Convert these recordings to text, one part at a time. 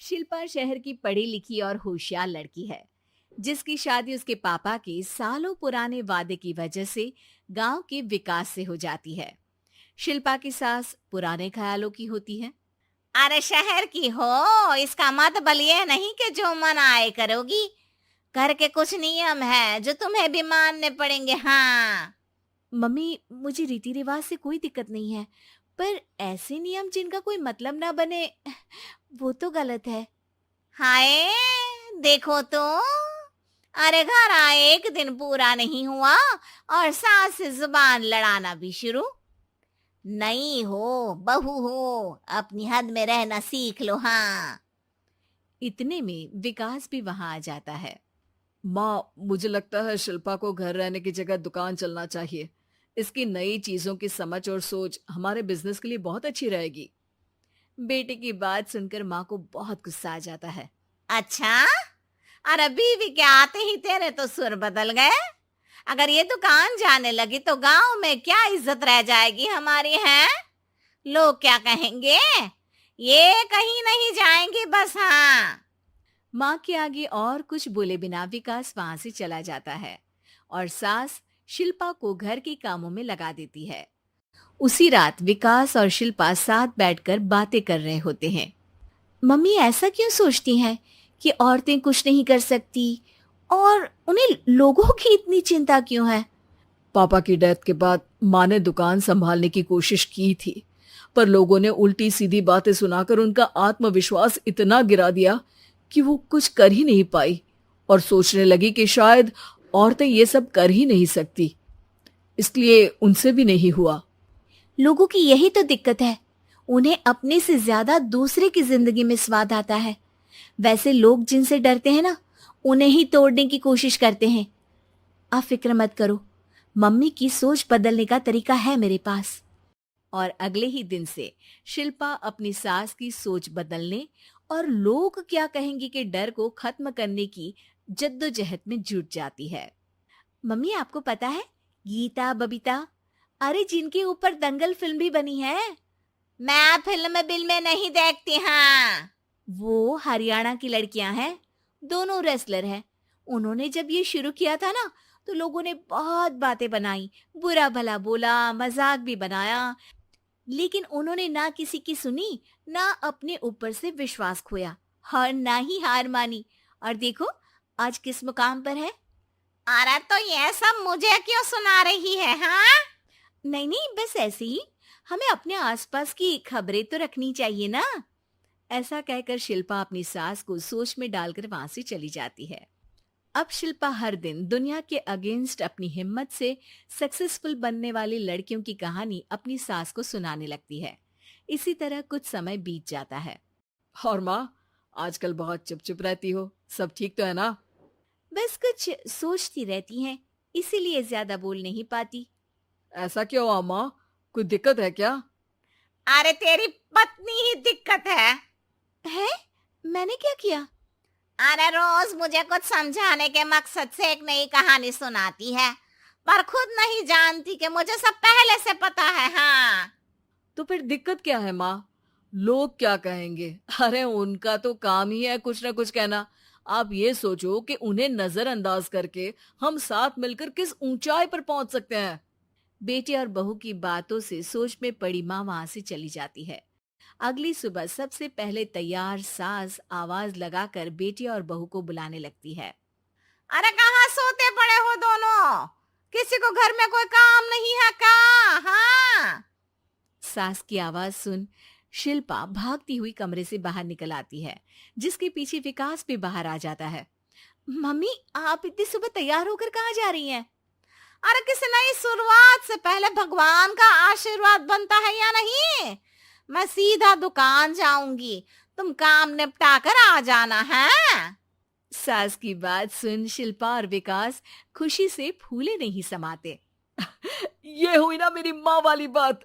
शिल्पा शहर की पढ़ी लिखी और होशियार लड़की है, जिसकी शादी उसके पापा के सालों पुराने वादे की वजह से गांव के विकास से हो जाती है। शिल्पा की सास पुराने ख्यालों की होती है। अरे शहर की हो, इसका मतलब ये नहीं कि जो मन आए करोगी। घर के कुछ नियम है जो तुम्हें भी मानने पड़ेंगे। हाँ। मम्मी, मुझे रीति रिवाज से कोई दिक्कत नहीं है, पर ऐसे नियम जिनका कोई मतलब ना बने, वो तो गलत है। हाय, देखो तो। अरे घर आए एक दिन पूरा नहीं हुआ और सास से जुबान लड़ाना भी शुरू। नहीं हो, बहू हो, अपनी हद में रहना सीख लो। हाँ। इतने में विकास भी वहां आ जाता है। माँ, मुझे लगता है शिल्पा को घर रहने की जगह दुकान चलना चाहिए। इसकी नई चीजों की समझ और सोच हमारे बिजनेस के लिए बहुत अच्छी रहेगी। बेटे की बात सुनकर माँ को बहुत गुस्सा आ जाता है। अच्छा, अरे बीवी के आते ही तेरे तो सुर बदल गए। अगर ये दुकान जाने लगी तो गांव में क्या इज्जत रह जाएगी हमारी है। लोग क्या कहेंगे। ये कहीं नहीं जाएंगी बस। हाँ। माँ के आगे और कुछ बोले बिना विकास वहां से चला जाता है और सास शिल्पा को घर के कामों में लगा देती है। उसी रात विकास और शिल्पा साथ बैठकर बातें कर रहे होते हैं। मम्मी ऐसा क्यों सोचती हैं कि औरतें कुछ नहीं कर सकती, और उन्हें लोगों की इतनी चिंता क्यों है? पापा की डेथ के बाद माँ ने दुकान संभालने की कोशिश की थी, पर लोगों ने उल्टी सीधी बातें सुनाकर उनका आत्मविश्वास इतना गिरा दिया कि वो कुछ कर ही नहीं पाई और सोचने लगी कि शायद औरतें ये सब कर ही नहीं सकती, इसलिए उनसे भी नहीं हुआ। लोगों की यही तो दिक्कत है, उन्हें अपने से ज्यादा दूसरे की जिंदगी में स्वाद आता है। वैसे लोग जिनसे डरते हैं ना, उन्हें ही तोड़ने की कोशिश करते हैं। आप फिक्र मत करो, मम्मी की सोच बदलने का तरीका है मेरे पास। और अगले ही दिन से शिल्पा अपनी सास की सोच बदलने और लोग क्या कहेंगे के डर को खत्म करने की जद्दोजहद में जुट जाती है। मम्मी, आपको पता है, गीता बबीता, अरे जिनके ऊपर दंगल फिल्म भी बनी है, मैं फिल्म बिल में नहीं देखती। हाँ। वो हरियाणा की लड़कियां हैं। दोनों रेसलर हैं। उन्होंने जब ये शुरू किया था ना, तो लोगों ने बहुत बातें बनाई, बुरा भला बोला, मजाक भी बनाया, लेकिन उन्होंने ना किसी की सुनी, ना अपने ऊपर से विश्वास खोया और ना ही हार मानी। और देखो आज किस मुकाम पर है। अरे तो ये सब मुझे क्यों सुना रही है। हाँ। नहीं नहीं, बस ऐसे ही, हमें अपने आसपास की खबरें तो रखनी चाहिए ना। ऐसा कहकर शिल्पा अपनी सास को सोच में डालकर वहां से चली जाती है। अब शिल्पा हर दिन दुनिया के अगेंस्ट अपनी हिम्मत से सक्सेसफुल बनने वाली लड़कियों की कहानी अपनी सास को सुनाने लगती है। इसी तरह कुछ समय बीत जाता है। और माँ, आजकल बहुत चुप चुप रहती हो, सब ठीक तो है ना? बस कुछ सोचती रहती हैं, इसीलिए ज्यादा बोल नहीं पाती। ऐसा क्यों हुआ माँ? कोई दिक्कत है क्या? अरे तेरी पत्नी ही दिक्कत है? मैंने क्या किया? अरे रोज मुझे कुछ समझाने के मकसद से एक नई कहानी सुनाती है, पर खुद नहीं जानती कि मुझे सब पहले से पता है। हाँ। तो फिर दिक्कत क्या है माँ? लोग क्या कहेंगे? अरे उनका तो काम ही है कुछ ना कुछ कहना। आप ये सोचो कि उन्हें नजरअंदाज करके हम साथ मिलकर किस ऊंचाई पर पहुंच सकते हैं। बेटे और बहू की बातों से सोच में पड़ी माँ वहां से चली जाती है। अगली सुबह सबसे पहले तैयार सास आवाज लगाकर बेटी और बहू को बुलाने लगती है। अरे कहाँ सोते पड़े हो दोनों? किसी को घर में कोई काम नहीं है का? हाँ। सास की आवाज सुन शिल्पा भागती हुई कमरे से बाहर निकल आती है, जिसके पीछे विकास भी बाहर आ जाता है। मम्मी, आप इतनी सुबह तैयार होकर कहाँ जा रही हैं? अरे किसी नई शुरुआत से पहले भगवान का आशीर्वाद बनता है या नहीं? मैं सीधा दुकान जाऊंगी, तुम काम निपटा कर आ जाना है। सास की बात सुन शिल्पा और विकास खुशी से फूले नहीं समाते। ये हुई ना मेरी माँ वाली बात।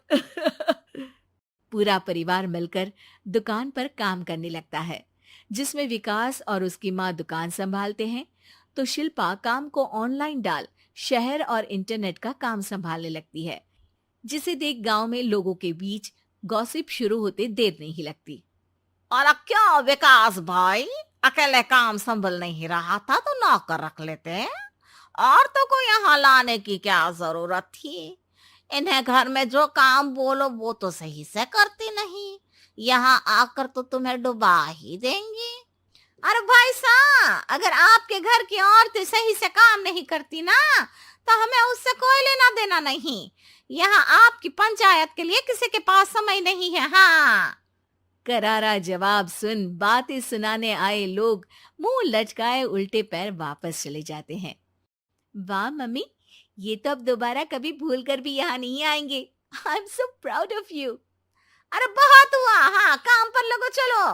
पूरा परिवार मिलकर दुकान पर काम करने लगता है, जिसमें विकास और उसकी माँ दुकान संभालते हैं, तो शिल्पा काम को ऑनलाइन डाल शहर और इंटरनेट का काम संभालने लगती है, जिसे देख गांव में लोगों के बीच गॉसिप शुरू होते देर नहीं लगती। और क्या विकास भाई, अकेले काम संभल नहीं रहा था तो नौकर रख लेते। औरतों को यहाँ लाने की क्या जरूरत थी? इन्हें घर में जो काम बोलो वो तो सही से करती नहीं, यहाँ आकर तो तुम्हें डुबा ही देंगी। अरे भाई साहब, अगर आपके घर की औरतें सही से काम नहीं करती ना, तो हमें उससे कोई लेना देना नहीं। यहाँ आपकी पंचायत के लिए किसी के पास समय नहीं है। हाँ। करारा जवाब सुन बातें सुनाने आए लोग मुंह लटकाए उल्टे पैर वापस चले जाते हैं। वाह मम्मी, ये तो अब दोबारा कभी भूल कर भी यहाँ नहीं आएंगे। I am so proud of you. अरे बहुत हुआ, हाँ काम पर लगो चलो।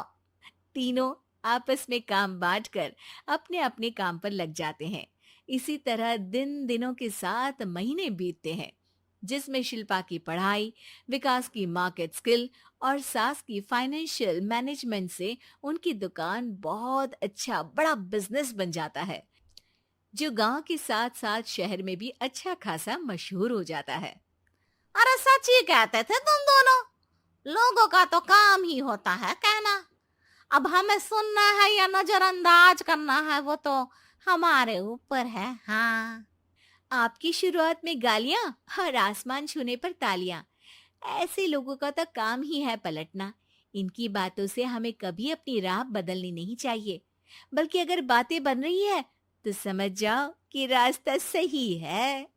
तीनों आपस में काम बांटकर अपने अपने काम पर लग जाते हैं। इसी तरह दिन दिनों के साथ महीने बीतते हैं, जिसमें शिल्पा की पढ़ाई, विकास की मार्केट स्किल और सास की फाइनेंशियल मैनेजमेंट से उनकी दुकान बहुत अच्छा बड़ा बिजनेस बन जाता है, जो गांव के साथ साथ शहर में भी अच्छा खासा मशहूर हो जाता है। अरे सच ही कहते थे तुम दोनों, लोगों का तो काम ही होता है कहना। अब हमें सुनना है या नजरअंदाज करना है वो तो हमारे ऊपर है। हाँ। आपकी शुरुआत में गालियां और आसमान छूने पर तालियां, ऐसे लोगों का तो काम ही है पलटना। इनकी बातों से हमें कभी अपनी राह बदलनी नहीं चाहिए, बल्कि अगर बातें बन रही है तो समझ जाओ कि रास्ता सही है।